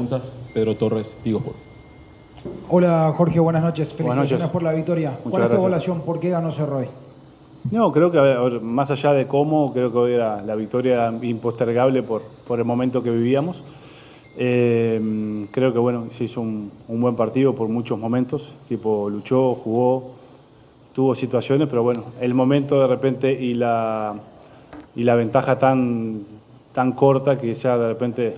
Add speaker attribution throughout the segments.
Speaker 1: cuentas, Pedro Torres, Tigo Sport.
Speaker 2: Hola Jorge, buenas noches. Felicitaciones
Speaker 3: noches.
Speaker 2: por la victoria.
Speaker 3: Muchas
Speaker 2: ¿Cuál es tu
Speaker 3: gracias.
Speaker 2: evaluación? ¿Por qué ganó Cerro hoy?
Speaker 3: No, creo que a ver, más allá de cómo, creo que hoy la victoria era impostergable por el momento que vivíamos. Creo que bueno, se hizo un buen partido por muchos momentos. El equipo luchó, jugó, tuvo situaciones, pero bueno, el momento de repente y la ventaja tan corta que ya de repente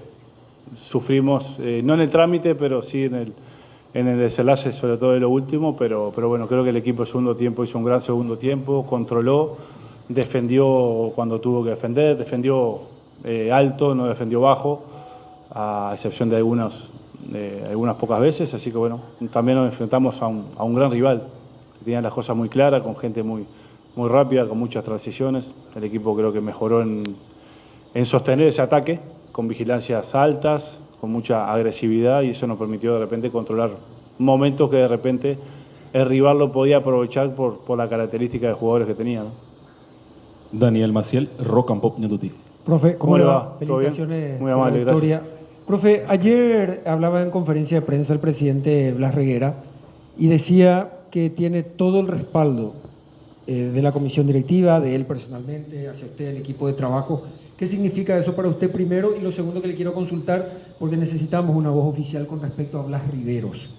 Speaker 3: sufrimos, no en el trámite, pero sí en el desenlace, sobre todo de lo último, pero bueno, creo que el equipo el segundo tiempo hizo un gran segundo tiempo, controló, defendió cuando tuvo que defender, defendió alto, no defendió bajo, a excepción de algunas pocas veces, así que bueno, también nos enfrentamos a un gran rival, que tenía las cosas muy claras, con gente muy rápida, con muchas transiciones. El equipo creo que mejoró en sostener ese ataque, con vigilancias altas, con mucha agresividad, y eso nos permitió de repente controlar momentos que de repente el rival lo podía aprovechar por la característica de jugadores que tenía, ¿no?
Speaker 1: Daniel Maciel, Rock and Pop Ñatuti.
Speaker 4: Profe,
Speaker 3: ¿Cómo le va? ¿Todo bien?
Speaker 4: Felicitaciones
Speaker 3: Muy
Speaker 4: por la
Speaker 3: amable,
Speaker 4: victoria.
Speaker 3: gracias.
Speaker 4: Profe, ayer hablaba en conferencia de prensa el presidente Blas Reguera y decía que tiene todo el respaldo de la comisión directiva, de él personalmente, hacia usted, el equipo de trabajo. ¿Qué significa eso para usted primero? Y lo segundo que le quiero consultar, porque necesitamos una voz oficial con respecto a Blas Riveros.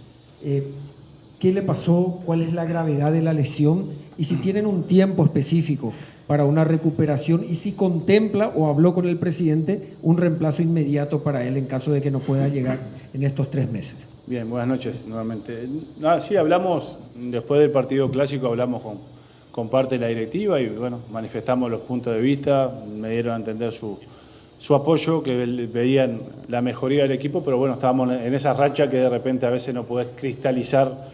Speaker 4: ¿Qué le pasó? ¿Cuál es la gravedad de la lesión? Y si tienen un tiempo específico para una recuperación y si contempla o habló con el presidente un reemplazo inmediato para él en caso de que no pueda llegar en estos 3 meses.
Speaker 3: Bien, buenas noches nuevamente. Sí, hablamos, después del partido clásico hablamos con parte de la directiva y bueno, manifestamos los puntos de vista, me dieron a entender su apoyo, que veían la mejoría del equipo, pero bueno, estábamos en esa racha que de repente a veces no podés cristalizar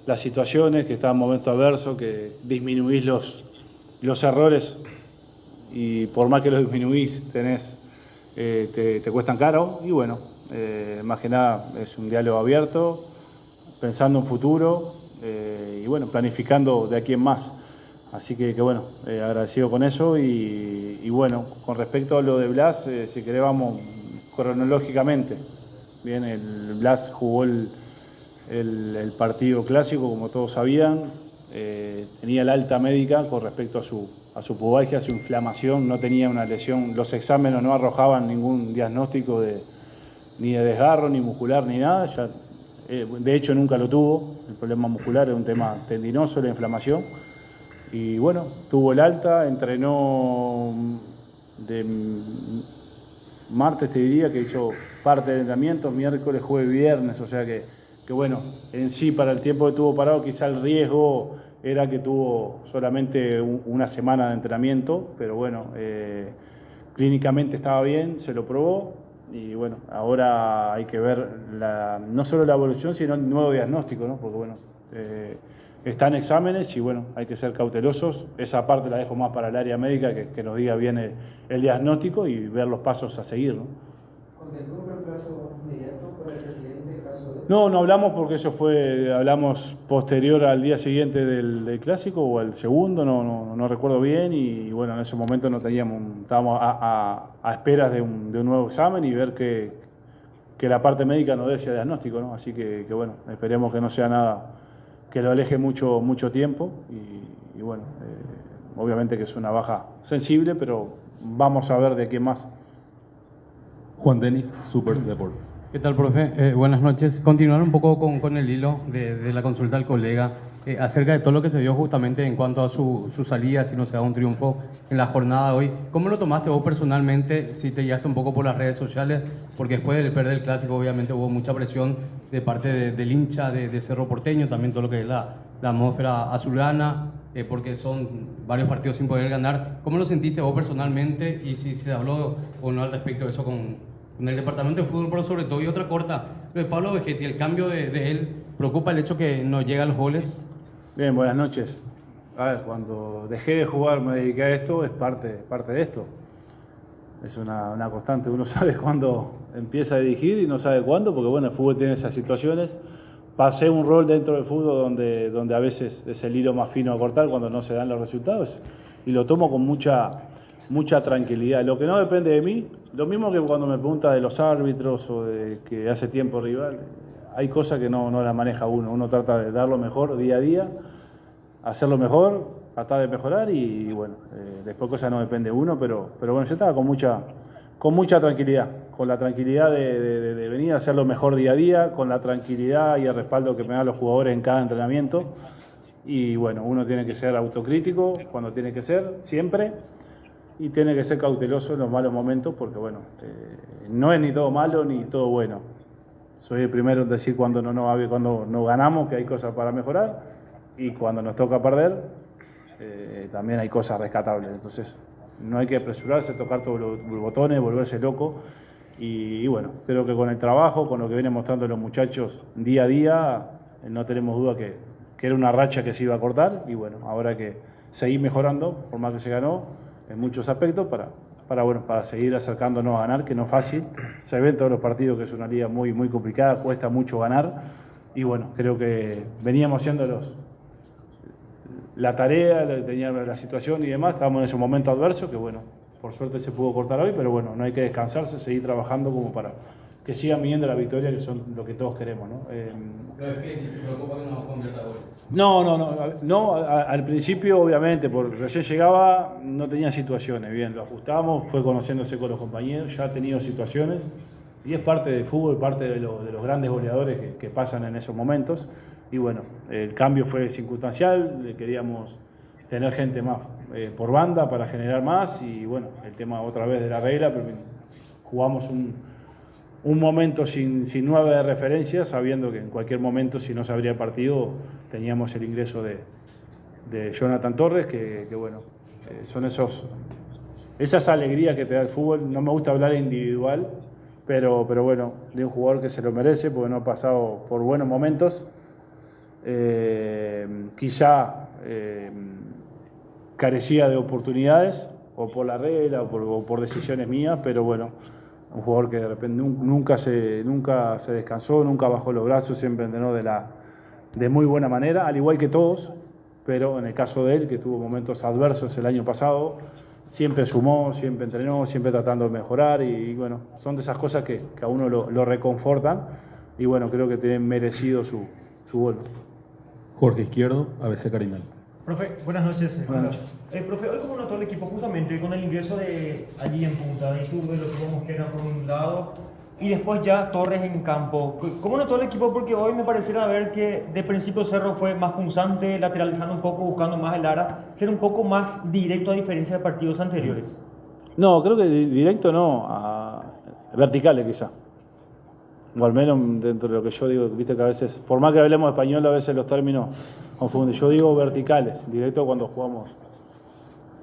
Speaker 3: las situaciones, que está en momento adverso, que disminuís los errores y por más que los disminuís te cuestan caro y bueno, más que nada es un diálogo abierto, pensando en futuro y bueno, planificando de aquí en más. Así que bueno, agradecido con eso y bueno, con respecto a lo de Blas, si querés vamos cronológicamente. Bien, el Blas jugó el partido clásico, como todos sabían, tenía la alta médica con respecto a su pubalgia, a su inflamación, no tenía una lesión, los exámenes no arrojaban ningún diagnóstico ni de desgarro, ni muscular, ni nada, ya, de hecho nunca lo tuvo, el problema muscular es un tema tendinoso, la inflamación. Y bueno, tuvo el alta, entrenó de martes, te diría, que hizo parte del entrenamiento, miércoles, jueves, viernes, o sea que bueno, en sí para el tiempo que tuvo parado quizá el riesgo era que tuvo solamente una semana de entrenamiento, pero bueno, clínicamente estaba bien, se lo probó y bueno, ahora hay que ver no solo la evolución, sino el nuevo diagnóstico, ¿no? Porque bueno, están exámenes y bueno, hay que ser cautelosos. Esa parte la dejo más para el área médica, que nos diga bien el diagnóstico y ver los pasos a seguir, ¿no?
Speaker 4: ¿Contempló un reemplazo inmediato por el presidente en caso de...?
Speaker 3: No hablamos porque eso hablamos posterior al día siguiente del clásico o al segundo, no recuerdo bien y bueno, en ese momento estábamos a esperas de un nuevo examen y ver que la parte médica nos dé ese diagnóstico, ¿no? Así que bueno, esperemos que no sea nada que lo aleje mucho tiempo y bueno, obviamente que es una baja sensible, pero vamos a ver de qué más.
Speaker 1: Juan Denis, Super Deport.
Speaker 5: ¿Qué tal, profe? Buenas noches. Continuar un poco con el hilo de la consulta al colega acerca de todo lo que se dio justamente en cuanto a su salida, si no se da un triunfo en la jornada de hoy. ¿Cómo lo tomaste vos personalmente? Si te guiaste un poco por las redes sociales, porque después del perder el clásico obviamente hubo mucha presión de parte del hincha de Cerro Porteño, también todo lo que es la atmósfera azulgrana, porque son varios partidos sin poder ganar. ¿Cómo lo sentiste vos personalmente y si se habló o no al respecto de eso con el departamento de fútbol, pero sobre todo? Y otra corta, lo de Pablo Vegetti, el cambio de él, ¿preocupa el hecho que no llega a los goles?
Speaker 3: Bien, buenas noches. A ver, cuando dejé de jugar, me dediqué a esto, es parte de esto. Es una constante, uno sabe cuándo empieza a dirigir y no sabe cuándo, porque bueno, el fútbol tiene esas situaciones. Pasé un rol dentro del fútbol donde a veces es el hilo más fino a cortar cuando no se dan los resultados y lo tomo con mucha mucha tranquilidad. Lo que no depende de mí, lo mismo que cuando me pregunta de los árbitros o de que hace tiempo rival, hay cosas que no las maneja uno trata de dar lo mejor día a día, hacerlo mejor, tratar de mejorar y bueno, después cosas no depende de uno, pero bueno, yo estaba con mucha tranquilidad, con la tranquilidad de venir a hacerlo mejor día a día, con la tranquilidad y el respaldo que me dan los jugadores en cada entrenamiento. Y bueno, uno tiene que ser autocrítico cuando tiene que ser, siempre, y tiene que ser cauteloso en los malos momentos, porque bueno, no es ni todo malo ni todo bueno. Soy el primero en decir cuando no ganamos que hay cosas para mejorar, y cuando nos toca perder, también hay cosas rescatables. Entonces, no hay que apresurarse, tocar todos los botones, volverse loco. Y bueno, creo que con el trabajo, con lo que vienen mostrando los muchachos día a día, no tenemos duda que era una racha que se iba a cortar. Y bueno, ahora hay que seguir mejorando, por más que se ganó en muchos aspectos, para seguir acercándonos a ganar, que no es fácil. Se ven todos los partidos que es una liga muy, muy complicada, cuesta mucho ganar. Y bueno, creo que veníamos haciendo la tarea, teníamos la situación y demás, estábamos en ese momento adverso, que bueno, por suerte se pudo cortar hoy, pero bueno, no hay que descansarse, seguir trabajando como para que sigan viniendo la victoria, que son lo que todos queremos, ¿no?
Speaker 5: ¿Se preocupa que no convierta goles?
Speaker 3: No, al principio obviamente, porque recién llegaba, no tenía situaciones, bien, lo ajustamos, fue conociéndose con los compañeros, ya ha tenido situaciones, y es parte del fútbol, parte de los grandes goleadores que pasan en esos momentos. Y bueno, el cambio fue circunstancial, queríamos tener gente más por banda para generar más y bueno, el tema otra vez de la regla, pero jugamos un momento sin 9 de referencia, sabiendo que en cualquier momento, si no se abría el partido, teníamos el ingreso de Jonathan Torres, que bueno, son esas alegrías que te da el fútbol. No me gusta hablar individual, pero bueno, de un jugador que se lo merece, porque no ha pasado por buenos momentos. Quizá carecía de oportunidades, o por la regla, o por decisiones mías, pero bueno, un jugador que de repente nunca se descansó, nunca bajó los brazos, siempre entrenó de muy buena manera, al igual que todos, pero en el caso de él, que tuvo momentos adversos el año pasado, siempre sumó, siempre entrenó, siempre tratando de mejorar, y bueno, son de esas cosas que a uno lo reconfortan, y bueno, creo que tienen merecido su gol.
Speaker 1: Jorge Izquierdo, ABC Carinal.
Speaker 6: Profe, buenas noches.
Speaker 3: Buenas noches.
Speaker 6: Profe, hoy como notó el equipo justamente con el ingreso de allí en punta, de Iturbe, lo tuvo Mosquera por un lado y después ya Torres en campo. ¿Cómo notó el equipo? Porque hoy me pareciera ver que de principio Cerro fue más punzante, lateralizando un poco, buscando más el área, ser un poco más directo a diferencia de partidos anteriores.
Speaker 3: No, creo que directo no, verticales quizá. O al menos dentro de lo que yo digo, viste que a veces, por más que hablemos español, a veces los términos confunden. Yo digo verticales, directo cuando jugamos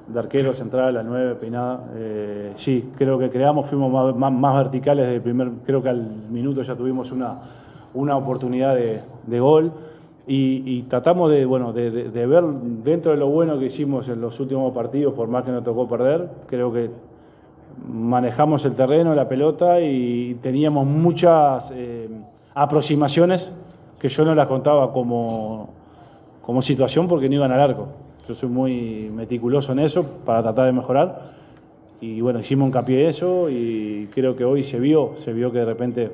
Speaker 3: de arquero central a 9, peinada. Sí, creo que fuimos más verticales desde el creo que al minuto ya tuvimos una oportunidad de gol. Y tratamos de ver dentro de lo bueno que hicimos en los últimos partidos, por más que nos tocó perder, creo que manejamos el terreno, la pelota y teníamos muchas aproximaciones que yo no las contaba como situación porque no iban al arco. Yo soy muy meticuloso en eso para tratar de mejorar y bueno, hicimos hincapié en eso y creo que hoy se vio que de repente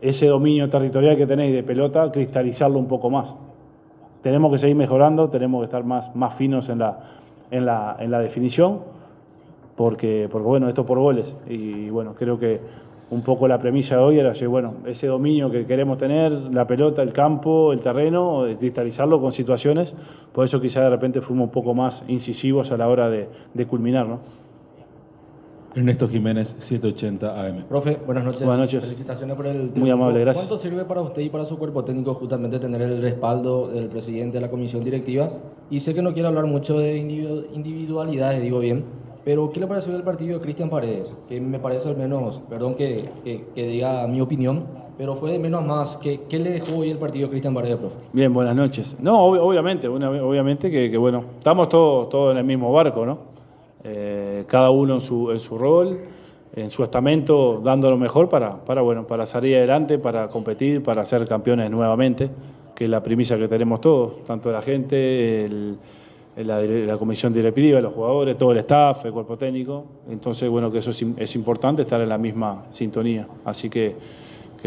Speaker 3: ese dominio territorial que tenéis de pelota, cristalizarlo un poco más. Tenemos que seguir mejorando, tenemos que estar más finos en la definición. Porque bueno, esto por goles y bueno, creo que un poco la premisa de hoy era ese dominio que queremos tener, la pelota, el campo, el terreno, cristalizarlo con situaciones, por eso quizá de repente fuimos un poco más incisivos a la hora de culminar, ¿no?
Speaker 1: Ernesto Jiménez, 780 AM.
Speaker 7: Profe, buenas noches.
Speaker 3: Buenas noches.
Speaker 7: Felicitaciones por el triunfo.
Speaker 3: Muy amable, gracias.
Speaker 7: ¿Cuánto sirve para usted y para su cuerpo técnico justamente tener el respaldo del presidente de la comisión directiva? Y sé que no quiero hablar mucho de individualidades, digo bien, pero ¿qué le pareció el partido de Cristian Paredes? Que me parece al menos, perdón que diga mi opinión, pero fue de menos a más. ¿Qué le dejó hoy el partido de Cristian Paredes, profe?
Speaker 3: Bien, buenas noches. No, obviamente que bueno, estamos todos en el mismo barco, ¿no? Cada uno en su rol, en su estamento, dando lo mejor para salir adelante, para competir, para ser campeones nuevamente, que es la primicia que tenemos todos, tanto la gente, la comisión directiva, los jugadores, todo el staff, el cuerpo técnico. Entonces, bueno, que eso es importante, estar en la misma sintonía. Así que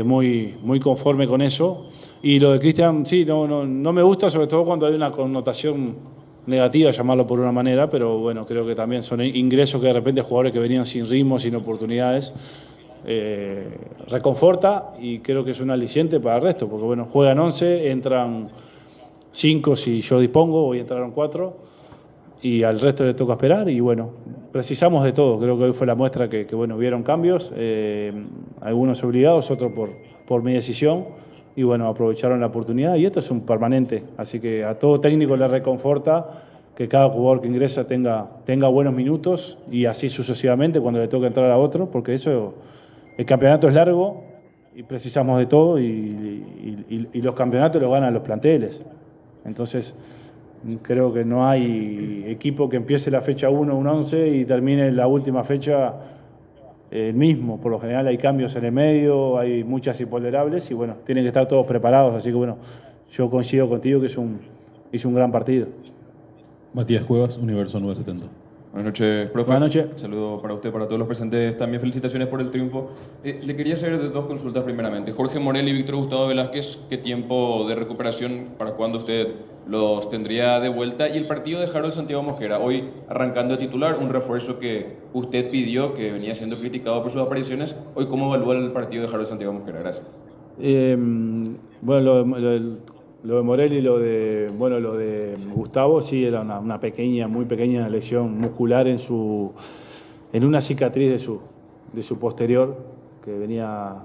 Speaker 3: muy conforme con eso. Y lo de Cristian, sí, no me gusta, sobre todo cuando hay una connotación negativa, llamarlo por una manera, pero bueno, creo que también son ingresos que de repente jugadores que venían sin ritmo, sin oportunidades, reconforta, y creo que es un aliciente para el resto, porque bueno, juegan 11, entran 5 si yo dispongo, hoy entraron 4, y al resto le toca esperar, y bueno, precisamos de todo. Creo que hoy fue la muestra que bueno, vieron cambios, algunos obligados, otros por mi decisión, y bueno, aprovecharon la oportunidad, y esto es un permanente, así que a todo técnico le reconforta que cada jugador que ingresa tenga buenos minutos, y así sucesivamente cuando le toca entrar a otro, porque eso, el campeonato es largo y precisamos de todo, y los campeonatos los ganan los planteles. Entonces, creo que no hay equipo que empiece la fecha 1, un 11, y termine la última fecha el mismo. Por lo general hay cambios en el medio, hay muchas imponderables, y bueno, tienen que estar todos preparados. Así que bueno, yo coincido contigo que hizo un gran partido.
Speaker 1: Matías Cuevas, Universo 970.
Speaker 8: Buenas noches, profe.
Speaker 3: Buenas noches.
Speaker 8: Un saludo para usted, para todos los presentes. También felicitaciones por el triunfo. Le quería hacer dos consultas primeramente. Jorge Morel y Víctor Gustavo Velázquez, ¿qué tiempo de recuperación, para cuándo usted los tendría de vuelta? Y el partido de Harold Santiago Mosquera, hoy arrancando de titular, un refuerzo que usted pidió, que venía siendo criticado por sus apariciones. Hoy, ¿cómo evalúa el partido de Harold Santiago Mosquera? Gracias.
Speaker 3: Bueno, lo de Morel y lo de Gustavo, sí, era una pequeña, muy pequeña lesión muscular en una cicatriz de su posterior, que venía,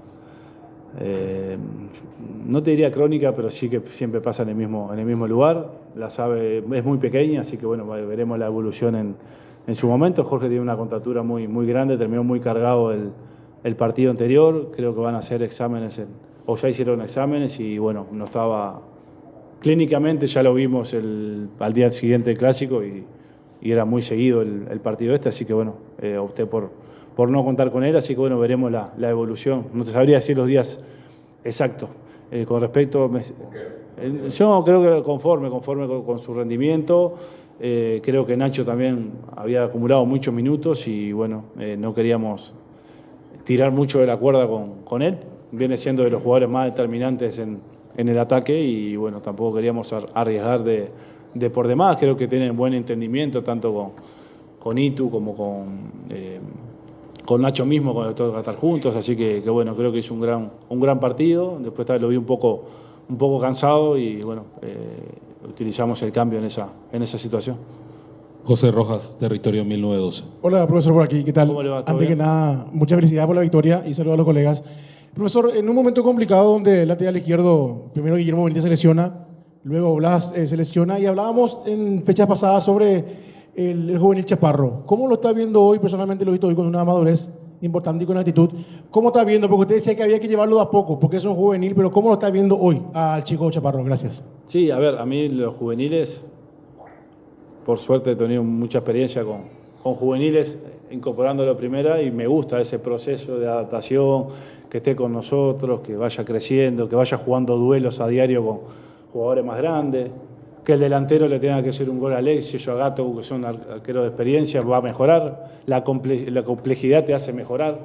Speaker 3: no te diría crónica, pero sí que siempre pasa en el mismo lugar. La sabe, es muy pequeña, así que bueno, veremos la evolución en su momento. Jorge tiene una contractura muy grande, terminó muy cargado el partido anterior. Creo que van a hacer exámenes, o ya hicieron exámenes, y bueno, no estaba clínicamente, ya lo vimos al día siguiente del clásico, y era muy seguido el partido así que bueno, opté por no contar con él, así que bueno, veremos la evolución. No te sabría decir los días exactos. Con respecto, yo creo que conforme con su rendimiento. Creo que Nacho también había acumulado muchos minutos, y bueno, no queríamos tirar mucho de la cuerda con él. Viene siendo de los jugadores más determinantes en el ataque, y bueno, tampoco queríamos arriesgar de por demás. Creo que tienen buen entendimiento tanto con Itu como con Nacho mismo, cuando toca estar juntos, así que bueno, creo que hizo un gran partido. Después lo vi un poco cansado, y bueno, utilizamos el cambio en esa situación.
Speaker 1: José Rojas, Territorio 1912.
Speaker 9: Hola, profesor, por aquí, ¿qué tal?
Speaker 3: ¿Cómo le va? ¿Todo
Speaker 9: Antes
Speaker 3: bien?
Speaker 9: que nada, mucha felicidad por la victoria y saludos a los colegas. Profesor, en un momento complicado donde el lateral izquierdo, primero Guillermo Benítez se lesiona, luego Blas se lesiona, y hablábamos en fechas pasadas sobre el juvenil Chaparro. ¿Cómo lo está viendo hoy? Personalmente lo he visto hoy con una madurez importante y con actitud. ¿Cómo está viendo? Porque usted decía que había que llevarlo de a poco, porque es un juvenil, pero ¿cómo lo está viendo hoy al chico Chaparro? Gracias.
Speaker 3: Sí, a ver, a mí los juveniles, por suerte he tenido mucha experiencia con juveniles, incorporándolo a primera, y me gusta ese proceso de adaptación, que esté con nosotros, que vaya creciendo, que vaya jugando duelos a diario con jugadores más grandes, que el delantero le tenga que hacer un gol a Alexis o a Gato, que son arqueros de experiencia, va a mejorar. La complejidad te hace mejorar,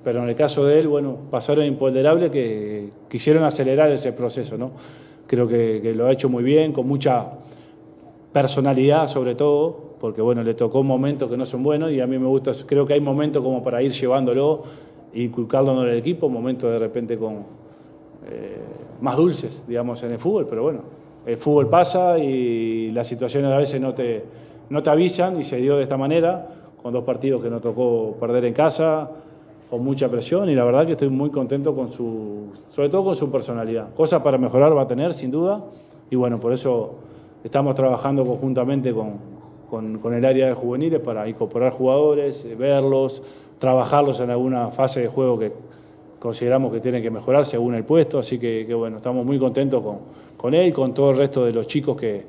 Speaker 3: pero en el caso de él, bueno, pasaron imponderables que quisieron acelerar ese proceso, ¿no? Creo que lo ha hecho muy bien, con mucha personalidad sobre todo, porque bueno, le tocó momentos que no son buenos, y a mí me gusta, creo que hay momentos como para ir llevándolo, inculcarlo en el equipo, momentos de repente más dulces, digamos, en el fútbol, pero bueno, el fútbol pasa, y las situaciones a veces no te avisan, y se dio de esta manera, con 2 partidos que nos tocó perder en casa, con mucha presión, y la verdad que estoy muy contento sobre todo con su personalidad. Cosas para mejorar va a tener, sin duda, y bueno, por eso estamos trabajando conjuntamente con el área de juveniles para incorporar jugadores, verlos, trabajarlos en alguna fase de juego que consideramos que tienen que mejorar según el puesto, así que bueno, estamos muy contentos con él, con todo el resto de los chicos que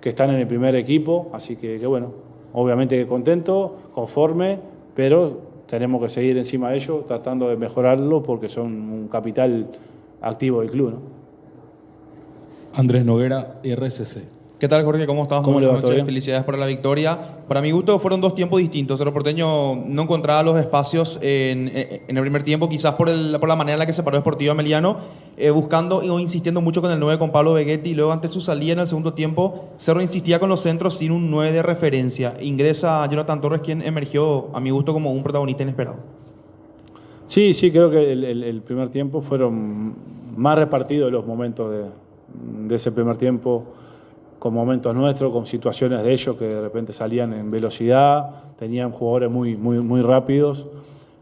Speaker 3: están en el primer equipo, así que bueno, obviamente que contento, conforme, pero tenemos que seguir encima de ellos tratando de mejorarlo, porque son un capital activo del club, ¿no?
Speaker 1: Andrés Noguera, RCC.
Speaker 10: ¿Qué tal, Jorge? ¿Cómo estás?
Speaker 3: ¿Cómo le va?
Speaker 10: Buenas
Speaker 3: ¿Todo
Speaker 10: noches,
Speaker 3: bien?
Speaker 10: felicidades por la victoria. Para mi gusto fueron dos tiempos distintos. Cerro Porteño no encontraba los espacios en el primer tiempo, quizás por la manera en la que se paró Sportivo Ameliano, buscando o insistiendo mucho con el 9 con Pablo Vegetti, y luego ante su salida en el segundo tiempo, Cerro insistía con los centros sin un 9 de referencia. Ingresa Jonathan Torres, quien emergió, a mi gusto, como un protagonista inesperado.
Speaker 3: Sí, creo que el primer tiempo fueron más repartidos los momentos de ese primer tiempo, con momentos nuestros, con situaciones de ellos que de repente salían en velocidad, tenían jugadores muy rápidos.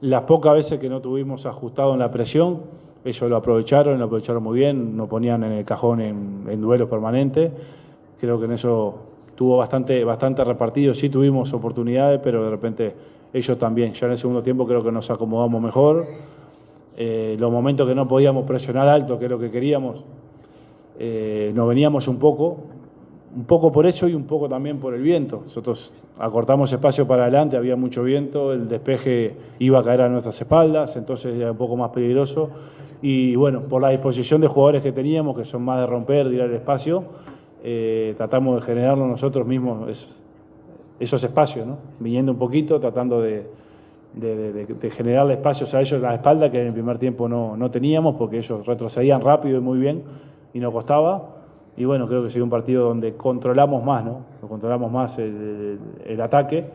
Speaker 3: Las pocas veces que no tuvimos ajustado en la presión, ellos lo aprovecharon muy bien, nos ponían en el cajón en duelos permanentes. Creo que en eso tuvo bastante repartido, sí tuvimos oportunidades, pero de repente ellos también. Ya en el segundo tiempo creo que nos acomodamos mejor. Los momentos que no podíamos presionar alto, que es lo que queríamos, nos veníamos un poco por eso y un poco también por el viento. Nosotros acortamos espacio para adelante, había mucho viento, el despeje iba a caer a nuestras espaldas, entonces era un poco más peligroso. Y bueno, por la disposición de jugadores que teníamos, que son más de romper, de ir al espacio, tratamos de generarlo nosotros mismos esos espacios, ¿no? Viniendo un poquito, tratando de generarle espacios a ellos en la espalda, que en el primer tiempo no teníamos, porque ellos retrocedían rápido y muy bien, y nos costaba. Y bueno, creo que sería un partido donde controlamos más, ¿no? Controlamos más el ataque,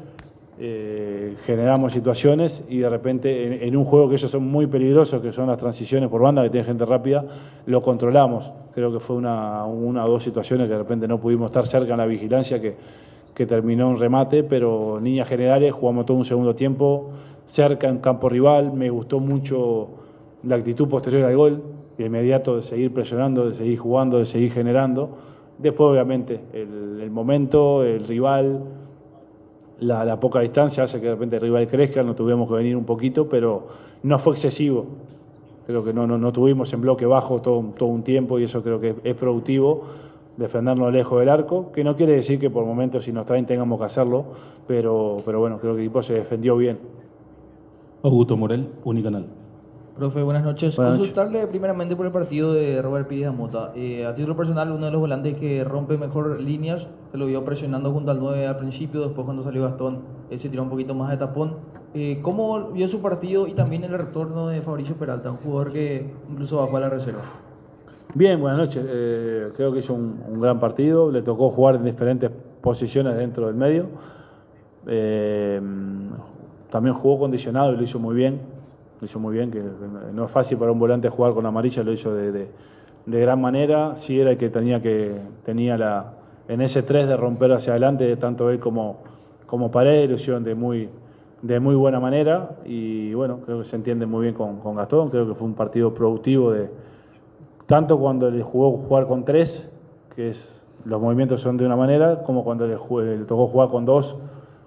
Speaker 3: generamos situaciones y de repente en un juego que ellos son muy peligrosos, que son las transiciones por banda, que tienen gente rápida, lo controlamos. Creo que fue una o dos situaciones que de repente no pudimos estar cerca en la vigilancia, que terminó en remate, pero en líneas generales jugamos todo un segundo tiempo cerca en campo rival. Me gustó mucho la actitud posterior al gol, de inmediato, de seguir presionando, de seguir jugando, de seguir generando. Después, obviamente, el momento, el rival, la poca distancia hace que de repente el rival crezca, no tuvimos que venir un poquito, pero no fue excesivo. Creo que no tuvimos en bloque bajo todo un tiempo, y eso creo que es productivo, defendernos lejos del arco, que no quiere decir que por momentos si nos traen tengamos que hacerlo, pero bueno, creo que el equipo se defendió bien.
Speaker 1: Augusto Morel, Unicanal.
Speaker 7: Profe, buenas noches.
Speaker 3: Buenas noches.
Speaker 7: Consultarle primeramente por el partido de Robert Pires Amota. A título personal, uno de los volantes que rompe mejor líneas, se lo vio presionando junto al 9 al principio, después cuando salió Gastón, se tiró un poquito más de tapón. ¿Cómo vio su partido y también el retorno de Fabricio Peralta, un jugador que incluso bajó a la reserva?
Speaker 3: Bien, buenas noches. Creo que hizo un gran partido, le tocó jugar en diferentes posiciones dentro del medio. También jugó condicionado y lo hizo muy bien. Que no es fácil para un volante jugar con amarilla, lo hizo de gran manera. Sí era el que tenía en ese 3 de romper hacia adelante, tanto él como Paredes, lo hicieron de muy buena manera. Y bueno, creo que se entiende muy bien con Gastón. Creo que fue un partido productivo, tanto cuando le jugó jugar con 3, que los movimientos son de una manera, como cuando le tocó jugar con 2,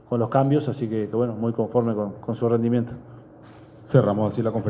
Speaker 3: con los cambios. Así que bueno, muy conforme con su rendimiento.
Speaker 1: Cerramos así la conferencia.